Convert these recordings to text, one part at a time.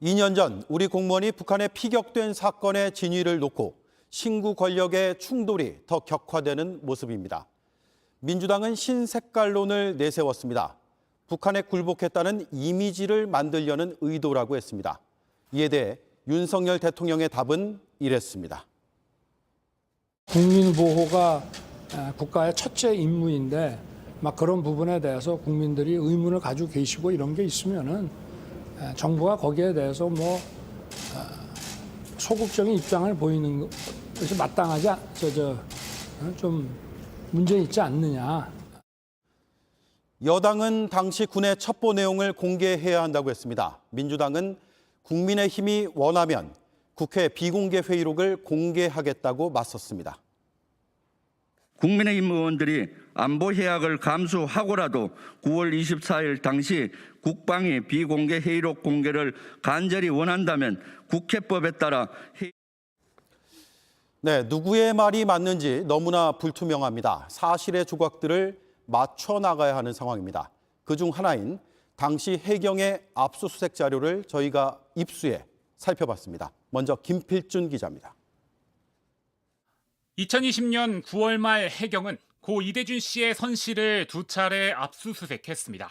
2년 전 우리 공무원이 북한에 피격된 사건의 진위를 놓고 신구 권력의 충돌이 더 격화되는 모습입니다. 민주당은 신색깔론을 내세웠습니다. 북한에 굴복했다는 이미지를 만들려는 의도라고 했습니다. 이에 대해 윤석열 대통령의 답은 이랬습니다. 국민 보호가 국가의 첫째 임무인데 막 그런 부분에 대해서 국민들이 의문을 가지고 계시고 이런 게 있으면은 정부가 거기에 대해서 소극적인 입장을 보이는 것이 마땅하지 좀 문제 있지 않느냐. 여당은 당시 군의 첩보 내용을 공개해야 한다고 했습니다. 민주당은 국민의힘이 원하면 국회 비공개 회의록을 공개하겠다고 맞섰습니다. 국민의힘 의원들이 안보 해악을 감수하고라도 9월 24일 당시 국방위 비공개 회의록 공개를 간절히 원한다면 국회법에 따라 누구의 말이 맞는지 너무나 불투명합니다. 사실의 조각들을 맞춰 나가야 하는 상황입니다. 그중 하나인 당시 해경의 압수수색 자료를 저희가 입수해 살펴봤습니다. 먼저 김필준 기자입니다. 2020년 9월 말 해경은 고 이대준 씨의 선실을 2차례 압수수색했습니다.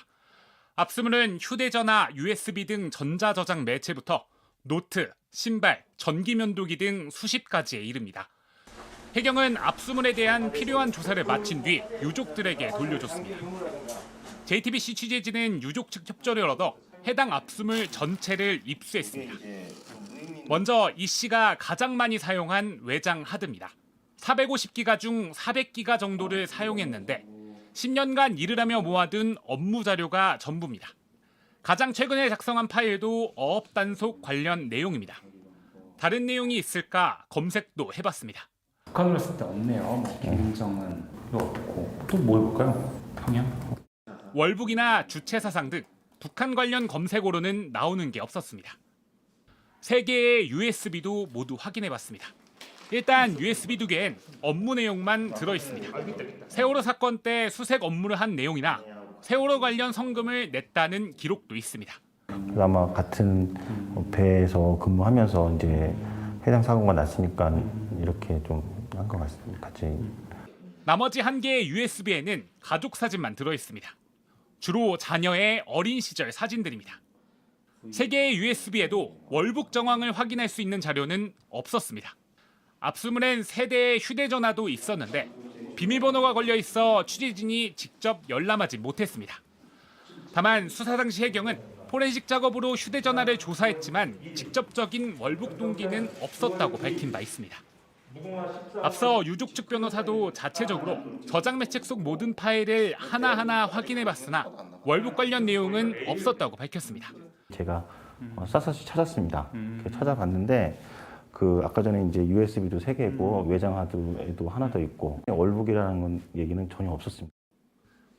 압수물은 휴대전화, USB 등 전자저장 매체부터 노트, 신발, 전기면도기 등 수십 가지에 이릅니다. 해경은 압수물에 대한 필요한 조사를 마친 뒤 유족들에게 돌려줬습니다. JTBC 취재진은 유족 측 협조를 얻어 해당 압수물 전체를 입수했습니다. 먼저 이 씨가 가장 많이 사용한 외장 하드입니다. 450기가 중 400기가 정도를 사용했는데 10년간 일을 하며 모아둔 업무 자료가 전부입니다. 가장 최근에 작성한 파일도 어업 단속 관련 내용입니다. 다른 내용이 있을까 검색도 해봤습니다. 북한으로 했을 때 없네요. 김정은도 없고 또 뭘 볼까요? 평양? 월북이나 주체사상 등 북한 관련 검색어로는 나오는 게 없었습니다. 3개의 USB도 모두 확인해봤습니다. 일단 USB 2개엔 업무 내용만 들어있습니다. 세월호 사건 때 수색 업무를 한 내용이나 세월호 관련 성금을 냈다는 기록도 있습니다. 아마 같은 배에서 근무하면서 이제 해당 사고가 났으니까 이렇게 좀 한 것 같습니다. 같이. 나머지 1개의 USB에는 가족 사진만 들어있습니다. 주로 자녀의 어린 시절 사진들입니다. 3개의 USB에도 월북 정황을 확인할 수 있는 자료는 없었습니다. 압수물엔 3대의 휴대전화도 있었는데 비밀번호가 걸려 있어 취재진이 직접 열람하지 못했습니다. 다만 수사 당시 해경은 포렌식 작업으로 휴대전화를 조사했지만 직접적인 월북 동기는 없었다고 밝힌 바 있습니다. 앞서 유족 측 변호사도 자체적으로 저장 매책 속 모든 파일을 하나하나 확인해봤으나 월북 관련 내용은 없었다고 밝혔습니다. 제가 샅샅이 찾았습니다. 찾아봤는데 아까 전에 이제 USB도 3개고 외장 하드에도 하나 더 있고 월북이라는 얘기는 전혀 없었습니다.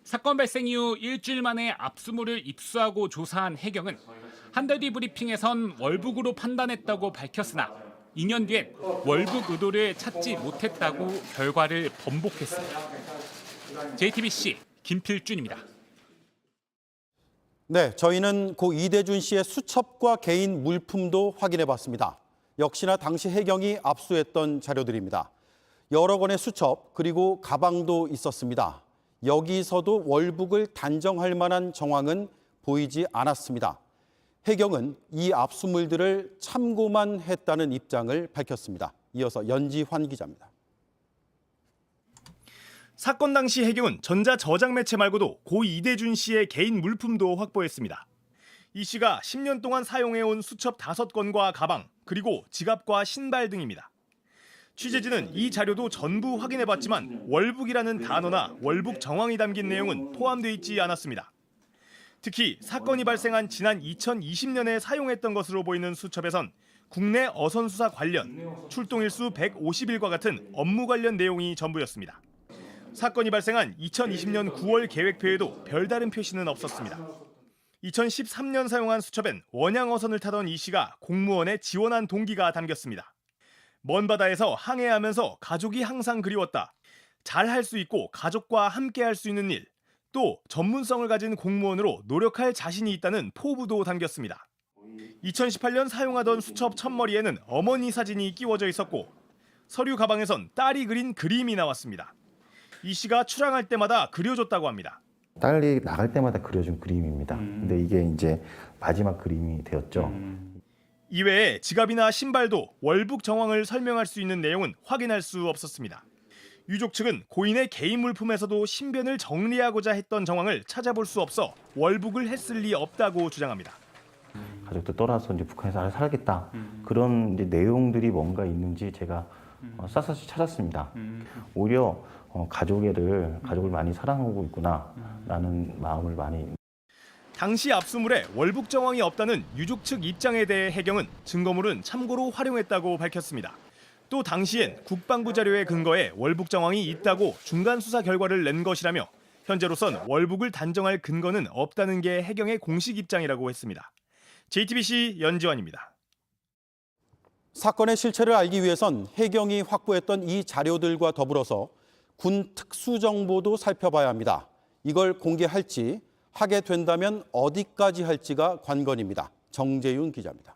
사건 발생 이후 일주일 만에 압수물을 입수하고 조사한 해경은 한 달 뒤 브리핑에선 월북으로 판단했다고 밝혔으나 2년 뒤엔 월북 의도를 찾지 못했다고 결과를 번복했습니다. JTBC 김필준입니다. 저희는 고 이대준 씨의 수첩과 개인 물품도 확인해봤습니다. 역시나 당시 해경이 압수했던 자료들입니다. 여러 건의 수첩 그리고 가방도 있었습니다. 여기서도 월북을 단정할 만한 정황은 보이지 않았습니다. 해경은 이 압수물들을 참고만 했다는 입장을 밝혔습니다. 이어서 연지환 기자입니다. 사건 당시 해경은 전자저장 매체 말고도 고 이대준 씨의 개인 물품도 확보했습니다. 이 씨가 10년 동안 사용해온 수첩 5건과 가방, 그리고 지갑과 신발 등입니다. 취재진은 이 자료도 전부 확인해봤지만 월북이라는 단어나 월북 정황이 담긴 내용은 포함되어 있지 않았습니다. 특히 사건이 발생한 지난 2020년에 사용했던 것으로 보이는 수첩에선 국내 어선 수사 관련, 출동 일수 150일과 같은 업무 관련 내용이 전부였습니다. 사건이 발생한 2020년 9월 계획표에도 별다른 표시는 없었습니다. 2013년 사용한 수첩엔 원양 어선을 타던 이 씨가 공무원에 지원한 동기가 담겼습니다. 먼 바다에서 항해하면서 가족이 항상 그리웠다. 잘할 수 있고 가족과 함께 할 수 있는 일, 또 전문성을 가진 공무원으로 노력할 자신이 있다는 포부도 담겼습니다. 2018년 사용하던 수첩 첫머리에는 어머니 사진이 끼워져 있었고 서류 가방에선 딸이 그린 그림이 나왔습니다. 이 씨가 출항할 때마다 그려줬다고 합니다. 딸이 나갈 때마다 그려준 그림입니다. 근데 이게 이제 마지막 그림이 되었죠. 이외에 지갑이나 신발도 월북 정황을 설명할 수 있는 내용은 확인할 수 없었습니다. 유족 측은 고인의 개인 물품에서도 신변을 정리하고자 했던 정황을 찾아볼 수 없어 월북을 했을 리 없다고 주장합니다. 가족들 떠나서 이제 북한에서 살겠다. 그런 이제 내용들이 뭔가 있는지 제가 샅샅이 찾았습니다. 오히려 가족을 많이 사랑하고 있구나라는 마음을 많이. 당시 압수물에 월북 정황이 없다는 유족 측 입장에 대해 해경은 증거물은 참고로 활용했다고 밝혔습니다. 또 당시엔 국방부 자료에 근거해 월북 정황이 있다고 중간 수사 결과를 낸 것이라며 현재로선 월북을 단정할 근거는 없다는 게 해경의 공식 입장이라고 했습니다. JTBC 연지환입니다. 사건의 실체를 알기 위해선 해경이 확보했던 이 자료들과 더불어서 군 특수정보도 살펴봐야 합니다. 이걸 공개할지, 하게 된다면 어디까지 할지가 관건입니다. 정재윤 기자입니다.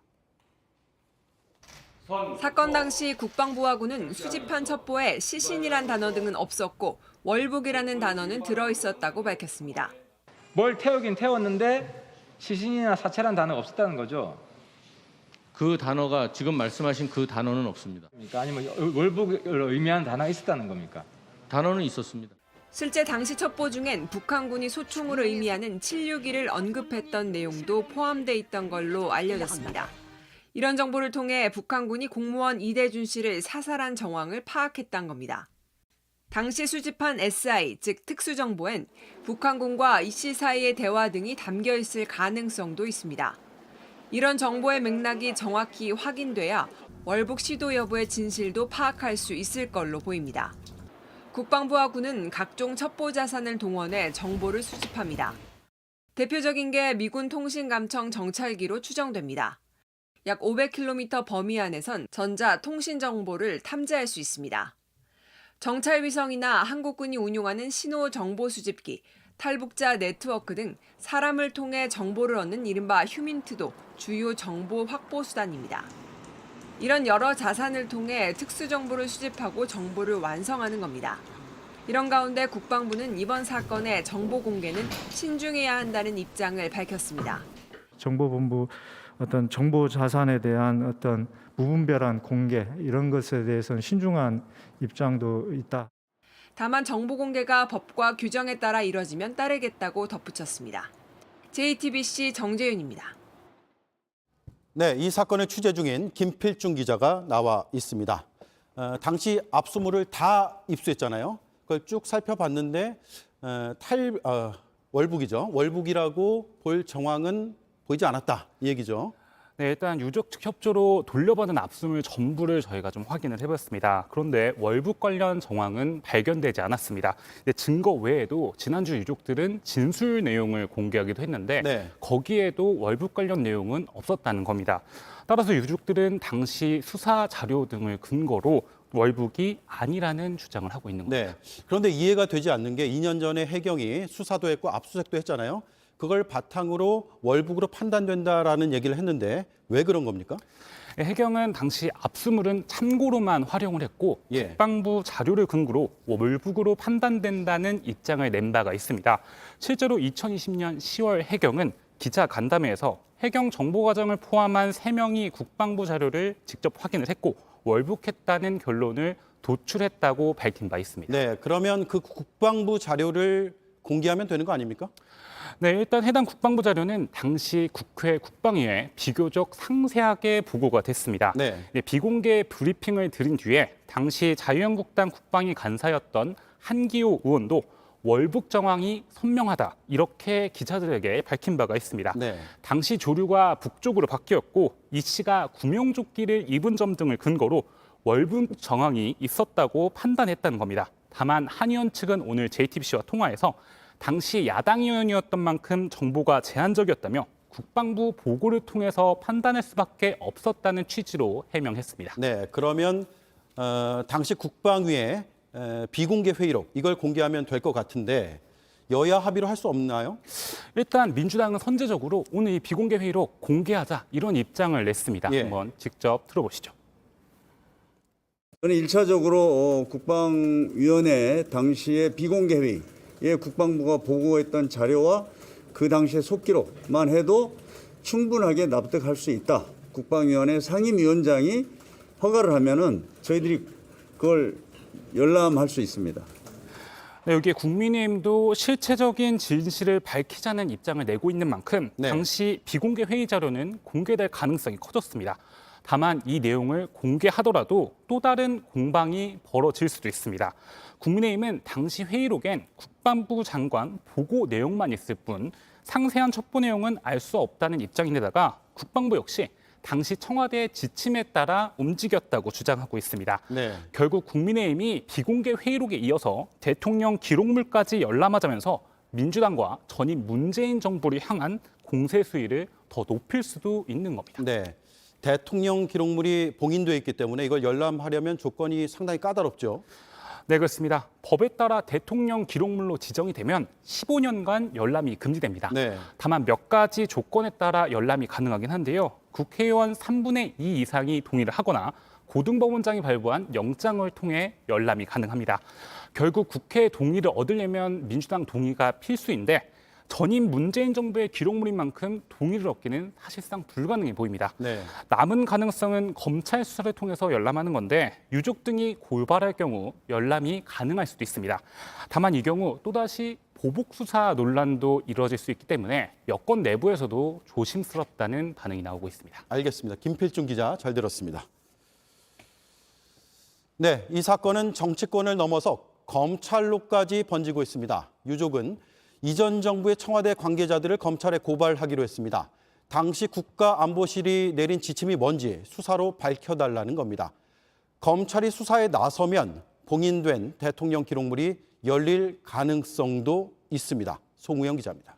사건 당시 국방부와 군은 수집한 첩보에 시신이란 단어 등은 없었고 월북이라는 단어는 들어있었다고 밝혔습니다. 뭘 태우긴 태웠는데 시신이나 사체란 단어가 없었다는 거죠. 그 단어가 지금 말씀하신 그 단어는 없습니다. 그러니까 아니면 월북을 의미하는 단어가 있었다는 겁니까? 단어는 있었습니다. 실제 당시 첩보 중엔 북한군이 소총을 의미하는 761을 언급했던 내용도 포함돼 있던 걸로 알려졌습니다. 이런 정보를 통해 북한군이 공무원 이대준 씨를 사살한 정황을 파악했던 겁니다. 당시 수집한 SI, 즉 특수정보엔 북한군과 이 씨 사이의 대화 등이 담겨 있을 가능성도 있습니다. 이런 정보의 맥락이 정확히 확인돼야 월북 시도 여부의 진실도 파악할 수 있을 걸로 보입니다. 국방부와 군은 각종 첩보 자산을 동원해 정보를 수집합니다. 대표적인 게 미군 통신감청 정찰기로 추정됩니다. 약 500km 범위 안에선 전자 통신 정보를 탐지할 수 있습니다. 정찰위성이나 한국군이 운용하는 신호 정보 수집기, 탈북자 네트워크 등 사람을 통해 정보를 얻는 이른바 휴민트도 주요 정보 확보 수단입니다. 이런 여러 자산을 통해 특수정보를 수집하고 정보를 완성하는 겁니다. 이런 가운데 국방부는 이번 사건의 정보 공개는 신중해야 한다는 입장을 밝혔습니다. 정보본부 어떤 정보 자산에 대한 어떤 무분별한 공개 이런 것에 대해서는 신중한 입장도 있다. 다만 정보 공개가 법과 규정에 따라 이뤄지면 따르겠다고 덧붙였습니다. JTBC 정재윤입니다. 네, 이 사건을 취재 중인 김필중 기자가 나와 있습니다. 당시 압수물을 다 입수했잖아요. 그걸 쭉 살펴봤는데 월북이죠. 월북이라고 볼 정황은 보이지 않았다 이 얘기죠. 네, 일단 유족 측 협조로 돌려받은 압수물 전부를 저희가 좀 확인을 해봤습니다. 그런데 월북 관련 정황은 발견되지 않았습니다. 근데 증거 외에도 지난주 유족들은 진술 내용을 공개하기도 했는데 네. 거기에도 월북 관련 내용은 없었다는 겁니다. 따라서 유족들은 당시 수사 자료 등을 근거로 월북이 아니라는 주장을 하고 있는 겁니다. 네. 그런데 이해가 되지 않는 게 2년 전에 해경이 수사도 했고 압수수색도 했잖아요. 그걸 바탕으로 월북으로 판단된다라는 얘기를 했는데 왜 그런 겁니까? 해경은 당시 압수물은 참고로만 활용을 했고 예. 국방부 자료를 근거로 월북으로 판단된다는 입장을 낸 바가 있습니다. 실제로 2020년 10월 해경은 기자 간담회에서 해경 정보과정을 포함한 3명이 국방부 자료를 직접 확인을 했고 월북했다는 결론을 도출했다고 밝힌 바 있습니다. 네, 그러면 그 국방부 자료를 공개하면 되는 거 아닙니까? 네, 일단 해당 국방부 자료는 당시 국회 국방위에 비교적 상세하게 보고가 됐습니다. 네. 비공개 브리핑을 드린 뒤에 당시 자유한국당 국방위 간사였던 한기호 의원도 월북 정황이 선명하다 이렇게 기자들에게 밝힌 바가 있습니다. 네. 당시 조류가 북쪽으로 바뀌었고 이 씨가 구명조끼를 입은 점 등을 근거로 월북 정황이 있었다고 판단했다는 겁니다. 다만 한 의원 측은 오늘 JTBC와 통화해서 당시 야당 의원이었던 만큼 정보가 제한적이었다며 국방부 보고를 통해서 판단할 수밖에 없었다는 취지로 해명했습니다. 네, 그러면 당시 국방위의 비공개 회의록 이걸 공개하면 될 것 같은데 여야 합의로 할 수 없나요? 일단 민주당은 선제적으로 오늘 이 비공개 회의록 공개하자 이런 입장을 냈습니다. 예. 한번 직접 들어보시죠. 저는 1차적으로 국방위원회 당시의 비공개 회의에 국방부가 보고했던 자료와 그 당시의 속기록만 해도 충분하게 납득할 수 있다. 국방위원회 상임위원장이 허가를 하면은 저희들이 그걸 열람할 수 있습니다. 네, 여기에 국민의힘도 실체적인 진실을 밝히자는 입장을 내고 있는 만큼 네. 당시 비공개 회의 자료는 공개될 가능성이 커졌습니다. 다만 이 내용을 공개하더라도 또 다른 공방이 벌어질 수도 있습니다. 국민의힘은 당시 회의록엔 국방부 장관 보고 내용만 있을 뿐 상세한 첩보 내용은 알 수 없다는 입장인데다가 국방부 역시 당시 청와대의 지침에 따라 움직였다고 주장하고 있습니다. 네. 결국 국민의힘이 비공개 회의록에 이어서 대통령 기록물까지 열람하자면서 민주당과 전임 문재인 정부를 향한 공세 수위를 더 높일 수도 있는 겁니다. 네. 대통령 기록물이 봉인돼 있기 때문에 이걸 열람하려면 조건이 상당히 까다롭죠. 네, 그렇습니다. 법에 따라 대통령 기록물로 지정이 되면 15년간 열람이 금지됩니다. 네. 다만 몇 가지 조건에 따라 열람이 가능하긴 한데요. 국회의원 3분의 2 이상이 동의를 하거나 고등법원장이 발부한 영장을 통해 열람이 가능합니다. 결국 국회의 동의를 얻으려면 민주당 동의가 필수인데 전임 문재인 정부의 기록물인 만큼 동의를 얻기는 사실상 불가능해 보입니다. 네. 남은 가능성은 검찰 수사를 통해서 열람하는 건데 유족 등이 고발할 경우 열람이 가능할 수도 있습니다. 다만 이 경우 또다시 보복 수사 논란도 이루어질 수 있기 때문에 여권 내부에서도 조심스럽다는 반응이 나오고 있습니다. 알겠습니다. 김필중 기자 잘 들었습니다. 네, 이 사건은 정치권을 넘어서 검찰로까지 번지고 있습니다. 유족은 이전 정부의 청와대 관계자들을 검찰에 고발하기로 했습니다. 당시 국가안보실이 내린 지침이 뭔지 수사로 밝혀달라는 겁니다. 검찰이 수사에 나서면 봉인된 대통령 기록물이 열릴 가능성도 있습니다. 송우영 기자입니다.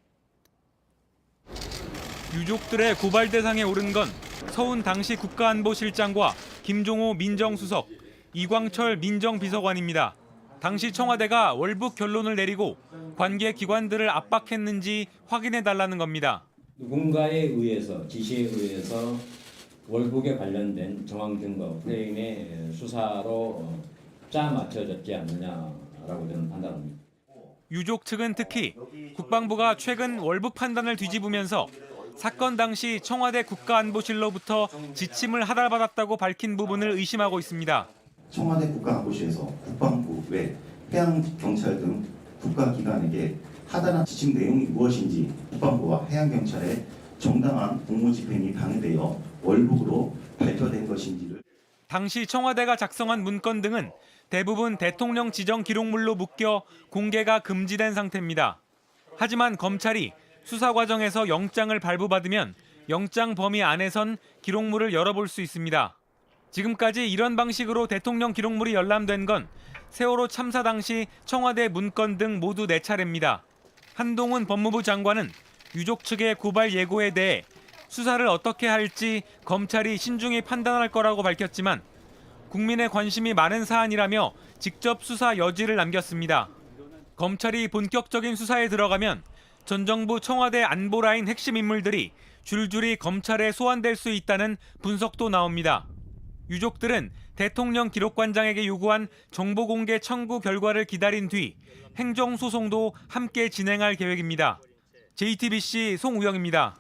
유족들의 고발 대상에 오른 건 서훈 당시 국가안보실장과 김종호 민정수석, 이광철 민정비서관입니다. 당시 청와대가 월북 결론을 내리고 관계 기관들을 압박했는지 확인해달라는 겁니다. 누군가에 의해서, 지시에 의해서 월북에 관련된 정황 증거 프레임의 수사로 짜맞춰졌지 않느냐라고 저는 판단합니다. 유족 측은 특히 국방부가 최근 월북 판단을 뒤집으면서 사건 당시 청와대 국가안보실로부터 지침을 하달받았다고 밝힌 부분을 의심하고 있습니다. 청와대 국가안보실에서 국방부 외 해양경찰 등 국가기관에게 하달한 지침 내용이 무엇인지 국방부와 해양경찰의 정당한 공무집행이 방해되어 월북으로 발표된 것인지를. 당시 청와대가 작성한 문건 등은 대부분 대통령 지정 기록물로 묶여 공개가 금지된 상태입니다. 하지만 검찰이 수사 과정에서 영장을 발부받으면 영장 범위 안에선 기록물을 열어볼 수 있습니다. 지금까지 이런 방식으로 대통령 기록물이 열람된 건 세월호 참사 당시 청와대 문건 등 모두 4차례입니다. 한동훈 법무부 장관은 유족 측의 고발 예고에 대해 수사를 어떻게 할지 검찰이 신중히 판단할 거라고 밝혔지만 국민의 관심이 많은 사안이라며 직접 수사 여지를 남겼습니다. 검찰이 본격적인 수사에 들어가면 전 정부 청와대 안보라인 핵심 인물들이 줄줄이 검찰에 소환될 수 있다는 분석도 나옵니다. 유족들은 대통령 기록관장에게 요구한 정보 공개 청구 결과를 기다린 뒤 행정소송도 함께 진행할 계획입니다. JTBC 송우영입니다.